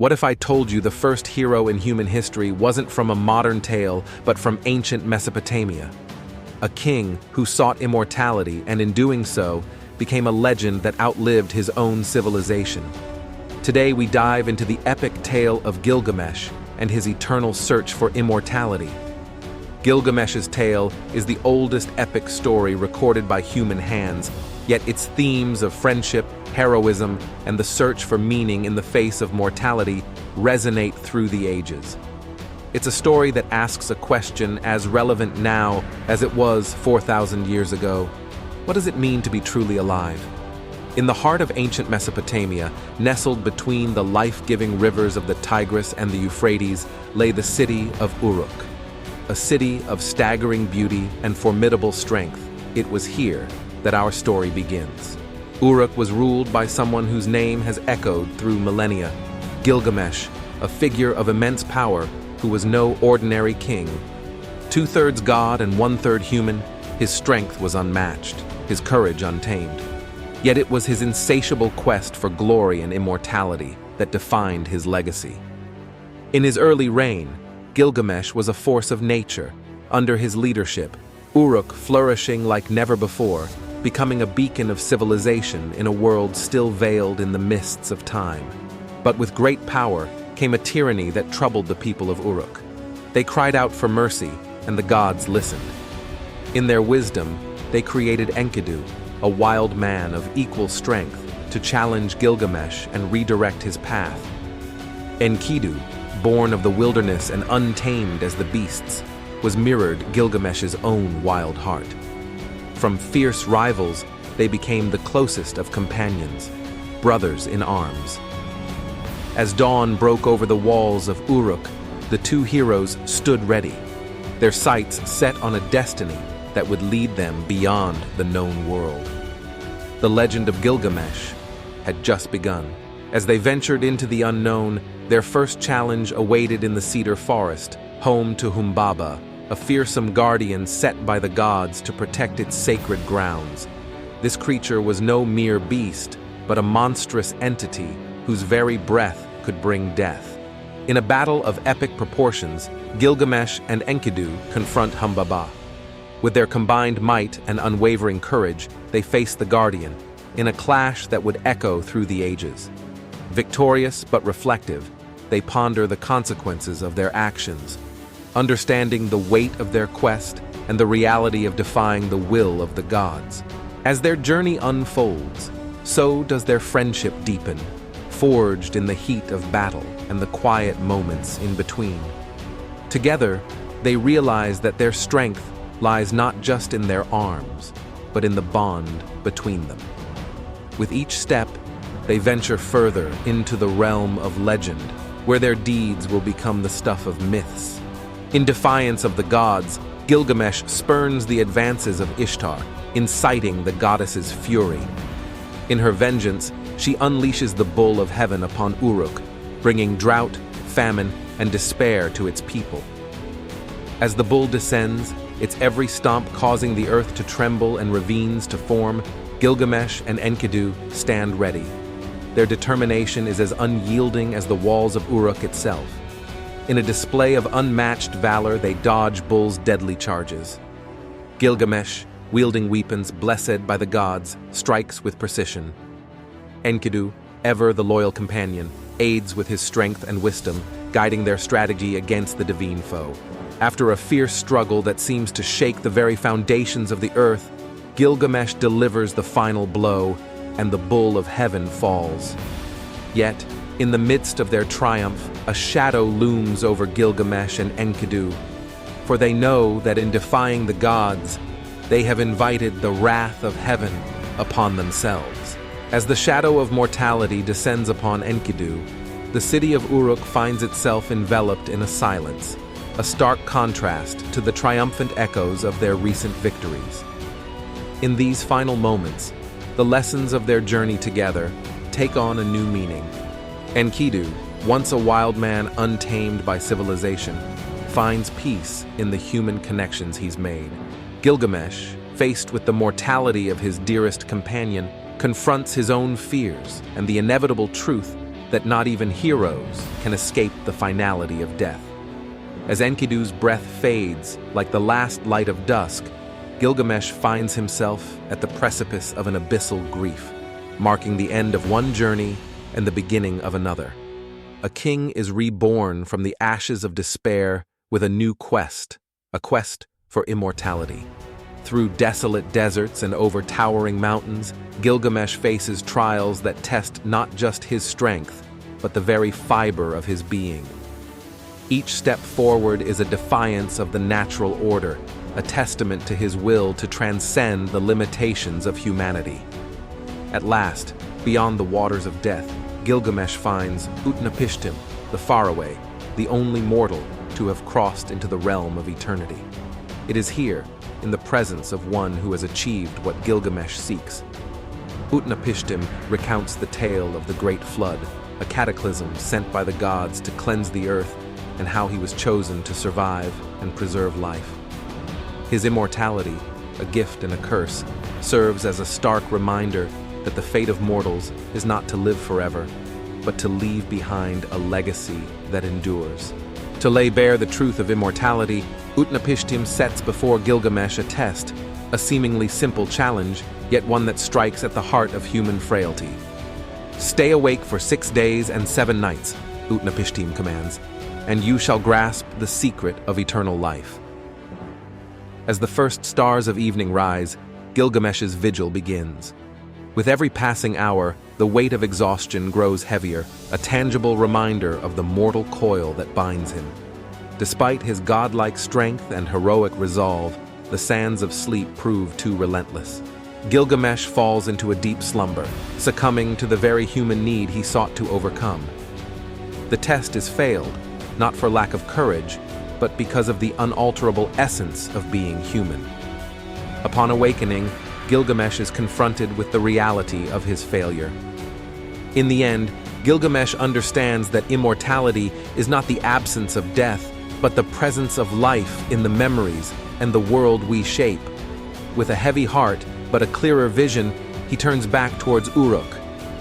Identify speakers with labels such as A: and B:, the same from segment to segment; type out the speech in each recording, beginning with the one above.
A: What if I told you the first hero in human history wasn't from a modern tale, but from ancient Mesopotamia? A king who sought immortality and in doing so, became a legend that outlived his own civilization. Today we dive into the epic tale of Gilgamesh and his eternal search for immortality. Gilgamesh's tale is the oldest epic story recorded by human hands, yet its themes of friendship, heroism, and the search for meaning in the face of mortality resonate through the ages. It's a story that asks a question as relevant now as it was 4,000 years ago. What does it mean to be truly alive? In the heart of ancient Mesopotamia, nestled between the life-giving rivers of the Tigris and the Euphrates, lay the city of Uruk. A city of staggering beauty and formidable strength. It was here that our story begins. Uruk was ruled by someone whose name has echoed through millennia, Gilgamesh, a figure of immense power who was no ordinary king. 2/3 god and 1/3 human, his strength was unmatched, his courage untamed. Yet it was his insatiable quest for glory and immortality that defined his legacy. In his early reign, Gilgamesh was a force of nature. Under his leadership, Uruk flourishing like never before, becoming a beacon of civilization in a world still veiled in the mists of time. But with great power came a tyranny that troubled the people of Uruk. They cried out for mercy, and the gods listened. In their wisdom, they created Enkidu, a wild man of equal strength, to challenge Gilgamesh and redirect his path. Enkidu, born of the wilderness and untamed as the beasts, was mirrored Gilgamesh's own wild heart. From fierce rivals, they became the closest of companions, brothers in arms. As dawn broke over the walls of Uruk, the two heroes stood ready, their sights set on a destiny that would lead them beyond the known world. The legend of Gilgamesh had just begun. As they ventured into the unknown, their first challenge awaited in the cedar forest, home to Humbaba, a fearsome guardian set by the gods to protect its sacred grounds. This creature was no mere beast, but a monstrous entity whose very breath could bring death. In a battle of epic proportions, Gilgamesh and Enkidu confront Humbaba. With their combined might and unwavering courage, they face the guardian, in a clash that would echo through the ages. Victorious but reflective, they ponder the consequences of their actions, understanding the weight of their quest and the reality of defying the will of the gods. As their journey unfolds, so does their friendship deepen, forged in the heat of battle and the quiet moments in between. Together, they realize that their strength lies not just in their arms, but in the bond between them. With each step, they venture further into the realm of legend, where their deeds will become the stuff of myths. In defiance of the gods, Gilgamesh spurns the advances of Ishtar, inciting the goddess's fury. In her vengeance, she unleashes the bull of heaven upon Uruk, bringing drought, famine, and despair to its people. As the bull descends, its every stomp causing the earth to tremble and ravines to form, Gilgamesh and Enkidu stand ready. Their determination is as unyielding as the walls of Uruk itself. In a display of unmatched valor, they dodge Bull's deadly charges. Gilgamesh, wielding weapons blessed by the gods, strikes with precision. Enkidu, ever the loyal companion, aids with his strength and wisdom, guiding their strategy against the divine foe. After a fierce struggle that seems to shake the very foundations of the earth, Gilgamesh delivers the final blow, and the bull of heaven falls. Yet, in the midst of their triumph, a shadow looms over Gilgamesh and Enkidu, for they know that in defying the gods, they have invited the wrath of heaven upon themselves. As the shadow of mortality descends upon Enkidu, the city of Uruk finds itself enveloped in a silence, a stark contrast to the triumphant echoes of their recent victories. In these final moments, the lessons of their journey together take on a new meaning. Enkidu, once a wild man untamed by civilization, finds peace in the human connections he's made. Gilgamesh, faced with the mortality of his dearest companion, confronts his own fears and the inevitable truth that not even heroes can escape the finality of death. As Enkidu's breath fades like the last light of dusk, Gilgamesh finds himself at the precipice of an abyssal grief, marking the end of one journey and the beginning of another. A king is reborn from the ashes of despair with a new quest, a quest for immortality. Through desolate deserts and over towering mountains, Gilgamesh faces trials that test not just his strength, but the very fiber of his being. Each step forward is a defiance of the natural order, a testament to his will to transcend the limitations of humanity. At last, beyond the waters of death, Gilgamesh finds Utnapishtim, the faraway, the only mortal to have crossed into the realm of eternity. It is here, in the presence of one who has achieved what Gilgamesh seeks. Utnapishtim recounts the tale of the Great Flood, a cataclysm sent by the gods to cleanse the earth, and how he was chosen to survive and preserve life. His immortality, a gift and a curse, serves as a stark reminder that the fate of mortals is not to live forever, but to leave behind a legacy that endures. To lay bare the truth of immortality, Utnapishtim sets before Gilgamesh a test, a seemingly simple challenge, yet one that strikes at the heart of human frailty. "Stay awake for 6 days and 7 nights," Utnapishtim commands, "and you shall grasp the secret of eternal life." As the first stars of evening rise, Gilgamesh's vigil begins. With every passing hour, the weight of exhaustion grows heavier, a tangible reminder of the mortal coil that binds him. Despite his godlike strength and heroic resolve, the sands of sleep prove too relentless. Gilgamesh falls into a deep slumber, succumbing to the very human need he sought to overcome. The test is failed, not for lack of courage, but because of the unalterable essence of being human. Upon awakening, Gilgamesh is confronted with the reality of his failure. In the end, Gilgamesh understands that immortality is not the absence of death, but the presence of life in the memories and the world we shape. With a heavy heart, but a clearer vision, he turns back towards Uruk,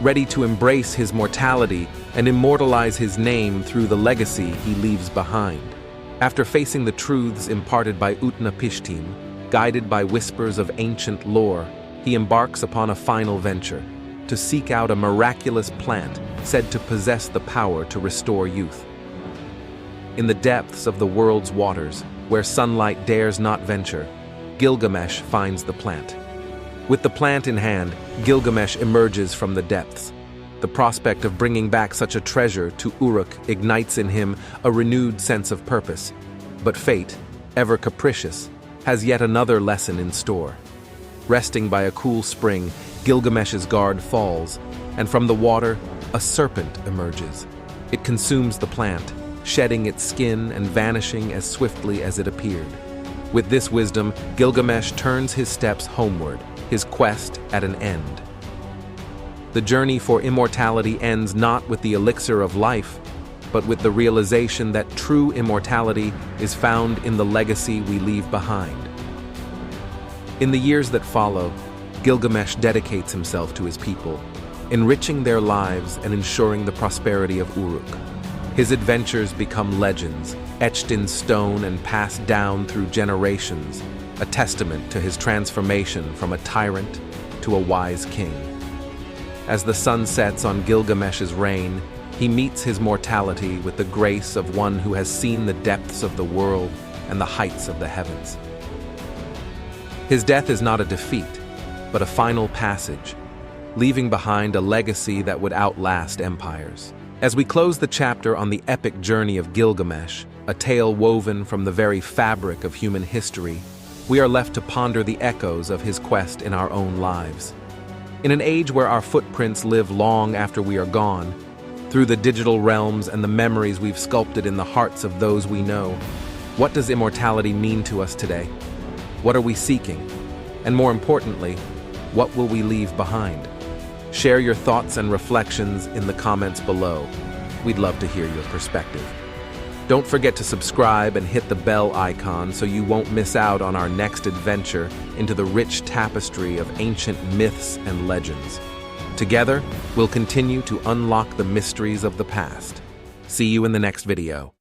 A: ready to embrace his mortality and immortalize his name through the legacy he leaves behind. After facing the truths imparted by Utnapishtim, guided by whispers of ancient lore, he embarks upon a final venture, to seek out a miraculous plant said to possess the power to restore youth. In the depths of the world's waters, where sunlight dares not venture, Gilgamesh finds the plant. With the plant in hand, Gilgamesh emerges from the depths. The prospect of bringing back such a treasure to Uruk ignites in him a renewed sense of purpose. But fate, ever capricious, has yet another lesson in store. Resting by a cool spring, Gilgamesh's guard falls, and from the water, a serpent emerges. It consumes the plant, shedding its skin and vanishing as swiftly as it appeared. With this wisdom, Gilgamesh turns his steps homeward, his quest at an end. The journey for immortality ends not with the elixir of life, but with the realization that true immortality is found in the legacy we leave behind. In the years that follow, Gilgamesh dedicates himself to his people, enriching their lives and ensuring the prosperity of Uruk. His adventures become legends, etched in stone and passed down through generations, a testament to his transformation from a tyrant to a wise king. As the sun sets on Gilgamesh's reign, he meets his mortality with the grace of one who has seen the depths of the world and the heights of the heavens. His death is not a defeat, but a final passage, leaving behind a legacy that would outlast empires. As we close the chapter on the epic journey of Gilgamesh, a tale woven from the very fabric of human history, we are left to ponder the echoes of his quest in our own lives. In an age where our footprints live long after we are gone, through the digital realms and the memories we've sculpted in the hearts of those we know, what does immortality mean to us today? What are we seeking? And more importantly, what will we leave behind? Share your thoughts and reflections in the comments below. We'd love to hear your perspective. Don't forget to subscribe and hit the bell icon so you won't miss out on our next adventure into the rich tapestry of ancient myths and legends. Together, we'll continue to unlock the mysteries of the past. See you in the next video.